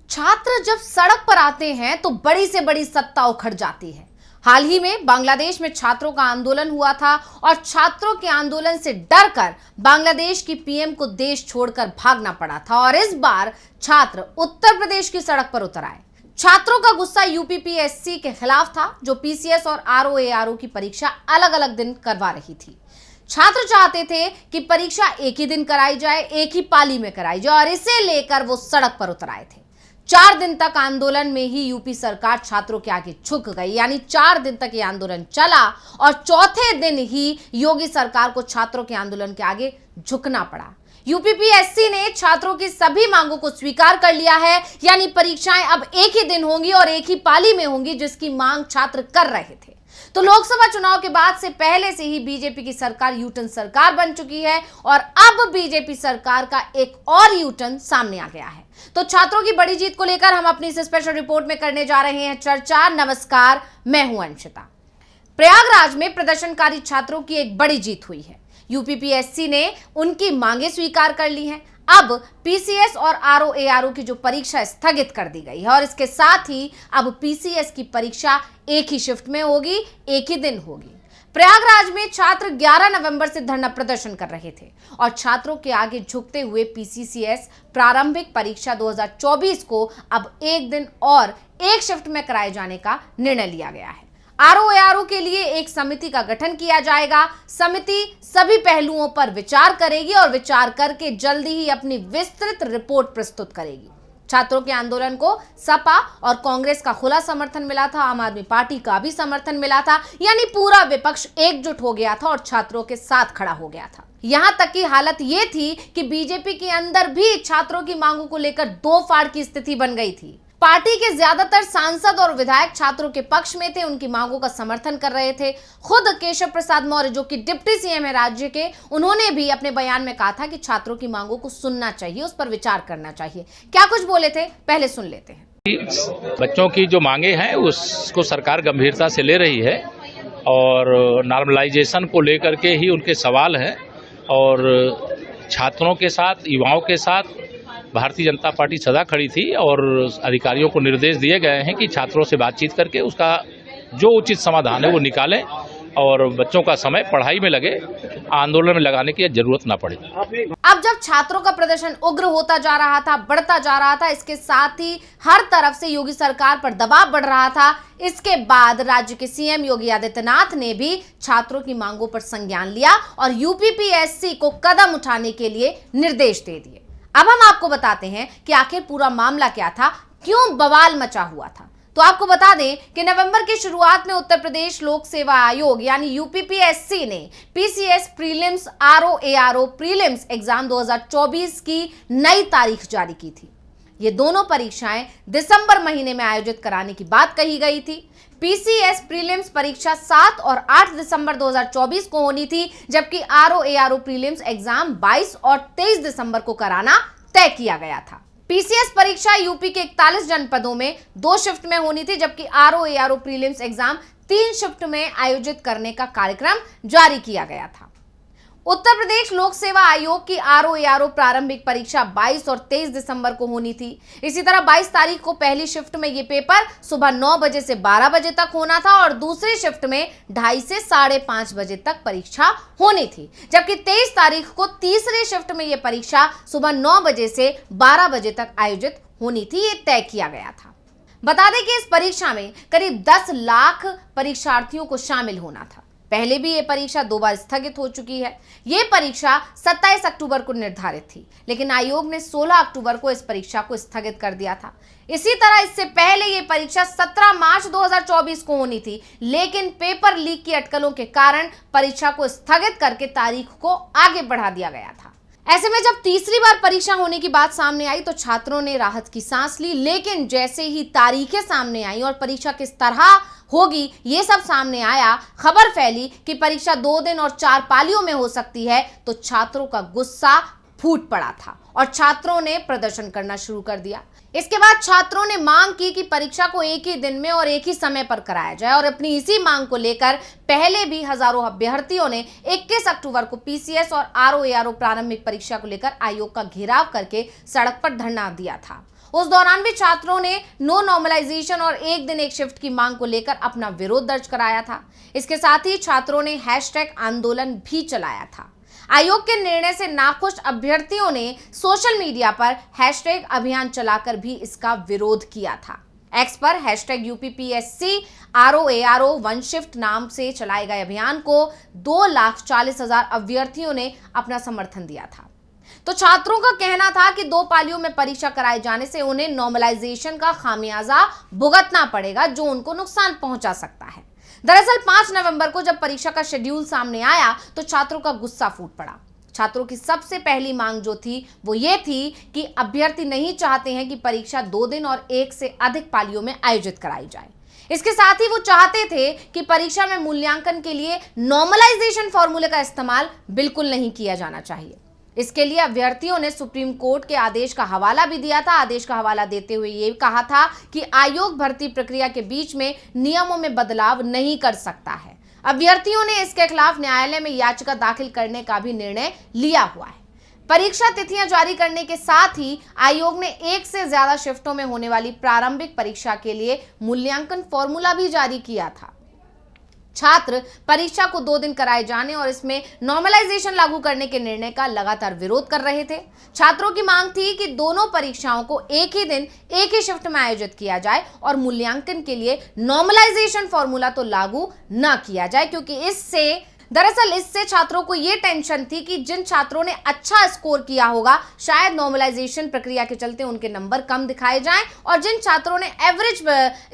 छात्र जब सड़क पर आते हैं तो बड़ी से बड़ी सत्ता उखड़ जाती है। हाल ही में बांग्लादेश में छात्रों का आंदोलन हुआ था और छात्रों के आंदोलन से डरकर बांग्लादेश की पीएम को देश छोड़कर भागना पड़ा था और इस बार छात्र उत्तर प्रदेश की सड़क पर उतर आए। छात्रों का गुस्सा यूपीपीएससी के खिलाफ था, जो पीसीएस और आरओएआरओ की परीक्षा अलग अलग दिन करवा रही थी। छात्र चाहते थे कि परीक्षा एक ही दिन कराई जाए, एक ही पाली में कराई जाए और इसे लेकर वो सड़क पर उतर आए थे। 4 दिन तक आंदोलन में ही यूपी सरकार छात्रों के आगे झुक गई, यानी 4 दिन तक ये आंदोलन चला और चौथे दिन ही योगी सरकार को छात्रों के आंदोलन के आगे झुकना पड़ा। यूपीपीएससी ने छात्रों की सभी मांगों को स्वीकार कर लिया है, यानी परीक्षाएं अब एक ही दिन होंगी और एक ही पाली में होंगी, जिसकी मांग छात्र कर रहे थे। तो लोकसभा चुनाव के बाद से पहले से ही बीजेपी की सरकार यूटर्न सरकार बन चुकी है और अब बीजेपी सरकार का एक और यूटर्न सामने आ गया है। तो छात्रों की बड़ी जीत को लेकर हम अपनी इस स्पेशल रिपोर्ट में करने जा रहे हैं चर्चा। नमस्कार, मैं हूं अंशिता। प्रयागराज में प्रदर्शनकारी छात्रों की एक बड़ी जीत हुई है। यूपीपीएससी ने उनकी मांगे स्वीकार कर ली हैं। अब पीसीएस और आरओएआरओ की जो परीक्षा स्थगित कर दी गई है और इसके साथ ही अब पीसीएस की परीक्षा एक ही शिफ्ट में होगी, एक ही दिन होगी। प्रयागराज में छात्र 11 नवंबर से धरना प्रदर्शन कर रहे थे और छात्रों के आगे झुकते हुए पीसीसीएस प्रारंभिक परीक्षा 2024 को अब एक दिन और एक शिफ्ट में कराए जाने का निर्णय लिया गया है। आरओएआरओ के लिए एक समिति का गठन किया जाएगा। समिति सभी पहलुओं पर विचार करेगी और विचार करके जल्दी ही अपनी विस्तृत रिपोर्ट प्रस्तुत करेगी। छात्रों के आंदोलन को सपा और कांग्रेस का खुला समर्थन मिला था, आम आदमी पार्टी का भी समर्थन मिला था, यानी पूरा विपक्ष एकजुट हो गया था और छात्रों के साथ खड़ा हो गया था। यहां तक की हालत यह थी कि बीजेपी के अंदर भी छात्रों की मांगों को लेकर दो फाड़ की स्थिति बन गई थी। पार्टी के ज्यादातर सांसद और विधायक छात्रों के पक्ष में थे, उनकी मांगों का समर्थन कर रहे थे। खुद केशव प्रसाद मौर्य, जो कि डिप्टी सीएम है राज्य के, उन्होंने भी अपने बयान में कहा था कि छात्रों की मांगों को सुनना चाहिए, उस पर विचार करना चाहिए। क्या कुछ बोले थे, पहले सुन लेते हैं। बच्चों की जो मांगे हैं उसको सरकार गंभीरता से ले रही है और नॉर्मलाइजेशन को लेकर के ही उनके सवाल हैं और छात्रों के साथ, युवाओं के साथ भारतीय जनता पार्टी सदा खड़ी थी और अधिकारियों को निर्देश दिए गए हैं कि छात्रों से बातचीत करके उसका जो उचित समाधान है वो निकालें और बच्चों का समय पढ़ाई में लगे, आंदोलन में लगाने की जरूरत ना पड़े। अब जब छात्रों का प्रदर्शन उग्र होता जा रहा था, बढ़ता जा रहा था, इसके साथ ही हर तरफ से योगी सरकार पर दबाव बढ़ रहा था, इसके बाद राज्य के सीएम योगी आदित्यनाथ ने भी छात्रों की मांगों पर संज्ञान लिया और यूपीपीएससी को कदम उठाने के लिए निर्देश दे दिए। अब हम आपको बताते हैं कि आखिर पूरा मामला क्या था, क्यों बवाल मचा हुआ था। तो आपको बता दें कि नवंबर की शुरुआत में उत्तर प्रदेश लोक सेवा आयोग यानी यूपीपीएससी ने पीसीएस प्रीलिम्स, आरओएआरओ प्रीलिम्स एग्जाम 2024 की नई तारीख जारी की थी। ये दोनों परीक्षाएं दिसंबर महीने में आयोजित कराने की बात कही गई थी। पीसीएस प्रीलिम्स परीक्षा 7 और 8 दिसंबर 2024 को होनी थी, जबकि आरओएआरओ प्रीलिम्स एग्जाम 22 और 23 दिसंबर को कराना तय किया गया था। पीसीएस परीक्षा यूपी के 41 जनपदों में 2 शिफ्ट में होनी थी, जबकि आरओएआरओ प्रीलिम्स एग्जाम 3 शिफ्ट में आयोजित करने का कार्यक्रम जारी किया गया था। उत्तर प्रदेश लोक सेवा आयोग की आरओएआरओ प्रारंभिक परीक्षा 22 और 23 दिसंबर को होनी थी। इसी तरह 22 तारीख को पहली शिफ्ट में ये पेपर सुबह 9 बजे से 12 बजे तक होना था और दूसरी शिफ्ट में 2:30 से 5:30 बजे तक परीक्षा होनी थी, जबकि 23 तारीख को तीसरी शिफ्ट में यह परीक्षा सुबह 9 बजे से 12 बजे तक आयोजित होनी थी। ये तय किया गया था। बता दें कि इस परीक्षा में करीब 10 लाख परीक्षार्थियों को शामिल होना था। पहले भी ये परीक्षा 2 बार स्थगित हो चुकी है। ये परीक्षा 27 अक्टूबर को निर्धारित थी, लेकिन आयोग ने 16 अक्टूबर को इस परीक्षा को स्थगित कर दिया था। इसी तरह इससे पहले ये परीक्षा 17 मार्च 2024 को होनी थी, लेकिन पेपर लीक की अटकलों के कारण परीक्षा को स्थगित करके तारीख को आगे बढ़ा दिया गया था। ऐसे में जब तीसरी बार परीक्षा होने की बात सामने आई तो छात्रों ने राहत की सांस ली, लेकिन जैसे ही तारीखें सामने आई और परीक्षा किस तरह होगी ये सब सामने आया, खबर फैली कि परीक्षा 2 दिन और 4 पालियों में हो सकती है, तो छात्रों का गुस्सा फूट पड़ा था और छात्रों ने प्रदर्शन करना शुरू कर दिया। इसके बाद छात्रों ने मांग की कि परीक्षा को एक ही दिन में और एक ही समय पर कराया जाए और अपनी इसी मांग को लेकर पहले भी हजारों अभ्यर्थियों ने 21 अक्टूबर को पीसीएस और आरओएआरओ प्रारंभिक परीक्षा को लेकर आयोग का घेराव करके सड़क पर धरना दिया था उस दौरान भी छात्रों ने नो नॉर्मलाइजेशन और एक दिन एक शिफ्ट की मांग को लेकर अपना विरोध दर्ज कराया था। इसके साथ ही छात्रों ने हैशटैग आंदोलन भी चलाया था। आयोग के निर्णय से नाखुश अभ्यर्थियों ने सोशल मीडिया पर हैशटैग अभियान चलाकर भी इसका विरोध किया था। एक्स पर hashtag UPPSC ROARO one shift नाम से चलाए गए अभियान को 2,40,000 अभ्यर्थियों ने अपना समर्थन दिया था। तो छात्रों का कहना था कि 2 पालियों में परीक्षा कराए जाने से उन्हें नॉर्मलाइजेशन का खामियाजा भुगतना पड़ेगा, जो उनको नुकसान पहुंचा सकता है। दरअसल 5 नवंबर को जब परीक्षा का शेड्यूल सामने आया तो छात्रों का गुस्सा फूट पड़ा। छात्रों की सबसे पहली मांग जो थी वो ये थी कि अभ्यर्थी नहीं चाहते हैं कि परीक्षा 2 दिन और 1 से अधिक पालियों में आयोजित कराई जाए। इसके साथ ही वो चाहते थे कि परीक्षा में मूल्यांकन के लिए नॉर्मलाइजेशन फॉर्मूले का इस्तेमाल बिल्कुल नहीं किया जाना चाहिए। इसके लिए अभ्यर्थियों ने सुप्रीम कोर्ट के आदेश का हवाला भी दिया था। आदेश का हवाला देते हुए ये कहा था कि आयोग भर्ती प्रक्रिया के बीच में नियमों में बदलाव नहीं कर सकता है। अभ्यर्थियों ने इसके खिलाफ न्यायालय में याचिका दाखिल करने का भी निर्णय लिया हुआ है। परीक्षा तिथियां जारी करने के साथ ही आयोग ने 1 से ज्यादा शिफ्टों में होने वाली प्रारंभिक परीक्षा के लिए मूल्यांकन फॉर्मूला भी जारी किया था। छात्र परीक्षा को 2 दिन कराए जाने और इसमें नॉर्मलाइजेशन लागू करने के निर्णय का लगातार विरोध कर रहे थे। छात्रों की मांग थी कि दोनों परीक्षाओं को एक ही दिन एक ही शिफ्ट में आयोजित किया जाए और मूल्यांकन के लिए नॉर्मलाइजेशन फॉर्मूला तो लागू न किया जाए, क्योंकि दरअसल इससे छात्रों को यह टेंशन थी कि जिन छात्रों ने अच्छा स्कोर किया होगा शायद नॉर्मलाइजेशन प्रक्रिया के चलते उनके नंबर कम दिखाए जाएं और जिन छात्रों ने एवरेज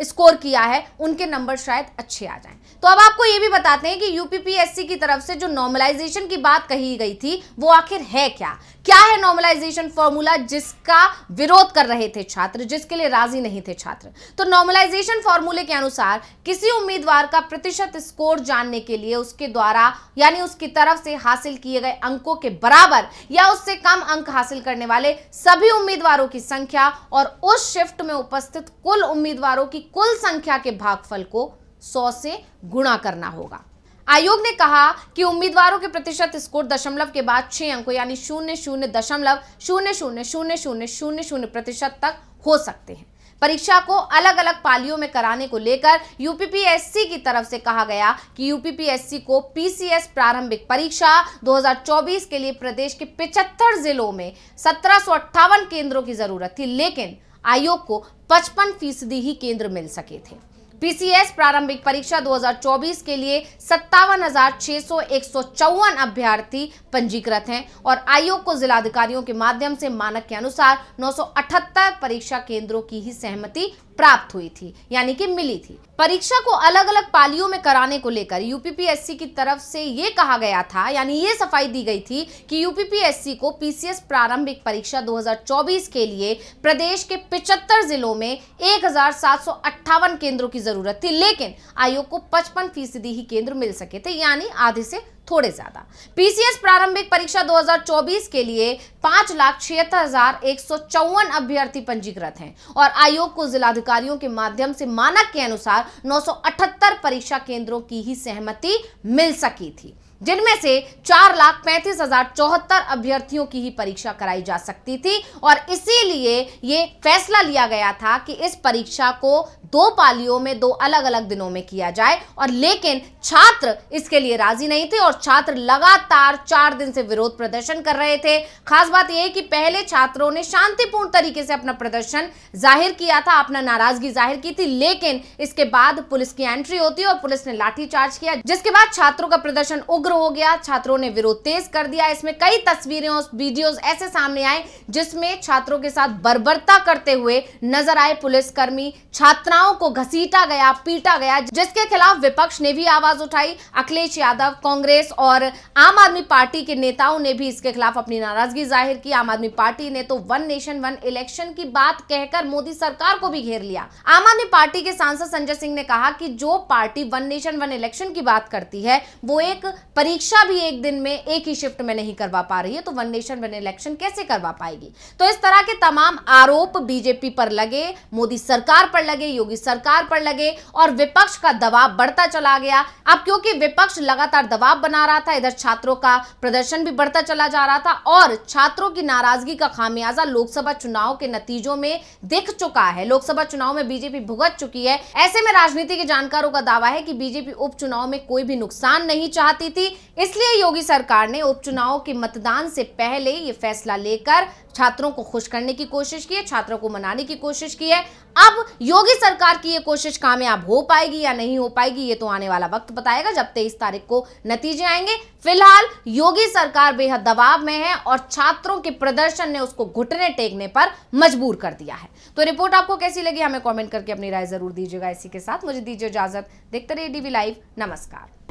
स्कोर किया है उनके नंबर शायद अच्छे आ जाएं। तो अब आपको ये भी बताते हैं कि यूपीपीएससी की तरफ से जो नॉर्मलाइजेशन की बात कही गई थी वो आखिर है क्या है नॉर्मलाइजेशन फॉर्मूला जिसका विरोध कर रहे थे छात्र, जिसके लिए राजी नहीं थे छात्र। तो नॉर्मलाइजेशन फॉर्मूले के अनुसार किसी उम्मीदवार का प्रतिशत स्कोर जानने के लिए उसके द्वारा यानी उसकी तरफ से हासिल किए गए अंकों के बराबर या उससे कम अंक हासिल करने वाले सभी उम्मीदवारों की संख्या और उस शिफ्ट में उपस्थित कुल उम्मीदवारों की कुल संख्या के भागफल को 100 से गुणा करना होगा। आयोग ने कहा कि उम्मीदवारों के प्रतिशत स्कोर दशमलव के बाद 6 अंकों यानी 0.000000% तक हो सकते हैं। परीक्षा को अलग अलग पालियों में कराने को लेकर यूपीपीएससी की तरफ से कहा गया कि यूपीपीएससी को पीसीएस प्रारंभिक परीक्षा 2024 के लिए प्रदेश के 75 जिलों में 1758 केंद्रों की जरूरत थी, लेकिन आयोग को 55% ही केंद्र मिल सके थे। पीसीएस प्रारंभिक परीक्षा 2024 के लिए 57,654 अभ्यर्थी पंजीकृत हैं और आयोग को जिलाधिकारियों के माध्यम से मानक के अनुसार 978 परीक्षा केंद्रों की ही सहमति प्राप्त हुई थी, यानी कि मिली थी। परीक्षा को अलग अलग पालियों में कराने को लेकर यूपीपीएससी की तरफ से ये कहा गया था, यानी ये सफाई दी गई थी कि यूपीपीएससी को पीसीएस प्रारंभिक परीक्षा 2024 के लिए प्रदेश के 75 जिलों में 1,758 केंद्रों की जरूरत थी, लेकिन आयोग को 55% ही केंद्र मिल सके थे, यानी आधे से थोड़े ज्यादा। पीसीएस प्रारंभिक परीक्षा 2024 के लिए 5,76,154 अभ्यर्थी पंजीकृत हैं और आयोग को जिलाधिकारियों के माध्यम से मानक के अनुसार 978 परीक्षा केंद्रों की ही सहमति मिल सकी थी, जिनमें से 4,35,074 अभ्यर्थियों की ही परीक्षा कराई जा सकती थी और इसीलिए ये फैसला लिया गया था कि इस परीक्षा को 2 पालियों में 2 अलग अलग दिनों में किया जाए और लेकिन छात्र इसके लिए राजी नहीं थे और छात्र लगातार 4 दिन से विरोध प्रदर्शन कर रहे थे। खास बात यह है कि पहले छात्रों ने शांतिपूर्ण तरीके से अपना प्रदर्शन जाहिर किया था, अपना नाराजगी जाहिर की थी, लेकिन इसके बाद पुलिस की एंट्री होती है और पुलिस ने लाठीचार्ज किया, जिसके बाद छात्रों का प्रदर्शन उग्र हो गया। छात्रों ने विरोध तेज कर दिया। इसमें कई तस्वीरें और वीडियोस ऐसे सामने आए जिसमें छात्रों के साथ बर्बरता करते हुए नजर आए पुलिसकर्मी। छात्राओं को घसीटा गया, पीटा गया, जिसके खिलाफ विपक्ष ने भी आवाज उठाई। अखिलेश यादव, कांग्रेस और आम आदमी पार्टी के नेताओं ने भी इसके खिलाफ अपनी नाराजगी जाहिर की। आम आदमी पार्टी ने तो 1 नेशन 1 इलेक्शन की बात कहकर मोदी सरकार को भी घेर लिया। आम आदमी पार्टी के सांसद संजय सिंह ने कहा कि जो पार्टी 1 नेशन 1 इलेक्शन की बात करती है वो एक परीक्षा भी एक दिन में एक ही शिफ्ट में नहीं करवा पा रही है, तो वन नेशन वन इलेक्शन कैसे करवा पाएगी। तो इस तरह के तमाम आरोप बीजेपी पर लगे, मोदी सरकार पर लगे, योगी सरकार पर लगे और विपक्ष का दबाव बढ़ता चला गया। अब क्योंकि विपक्ष लगातार दबाव बना रहा था, इधर छात्रों का प्रदर्शन भी बढ़ता चला जा रहा था और छात्रों की नाराजगी का खामियाजा लोकसभा चुनाव के नतीजों में दिख चुका है। लोकसभा चुनाव में बीजेपी भुगत चुकी है। ऐसे में राजनीति के जानकारों का दावा है कि बीजेपी उपचुनाव में कोई भी नुकसान नहीं चाहती थी, इसलिए योगी सरकार ने उपचुनाव के मतदान से पहले यह फैसला लेकर छात्रों को खुश करने की कोशिश की है, छात्रों को मनाने की कोशिश की है। अब योगी सरकार की यह कोशिश कामयाब हो पाएगी या नहीं हो पाएगी, ये तो आने वाला वक्त बताएगा जब 23 तारीख को नतीजे आएंगे। फिलहाल योगी सरकार बेहद दबाव में है और छात्रों के प्रदर्शन ने उसको घुटने टेकने पर मजबूर कर दिया है। तो रिपोर्ट आपको कैसी लगी, हमें कमेंट करके अपनी राय जरूर दीजिएगा। इसी के साथ मुझे दीजिए इजाजत। देखते रहिए डीवी लाइव। नमस्कार।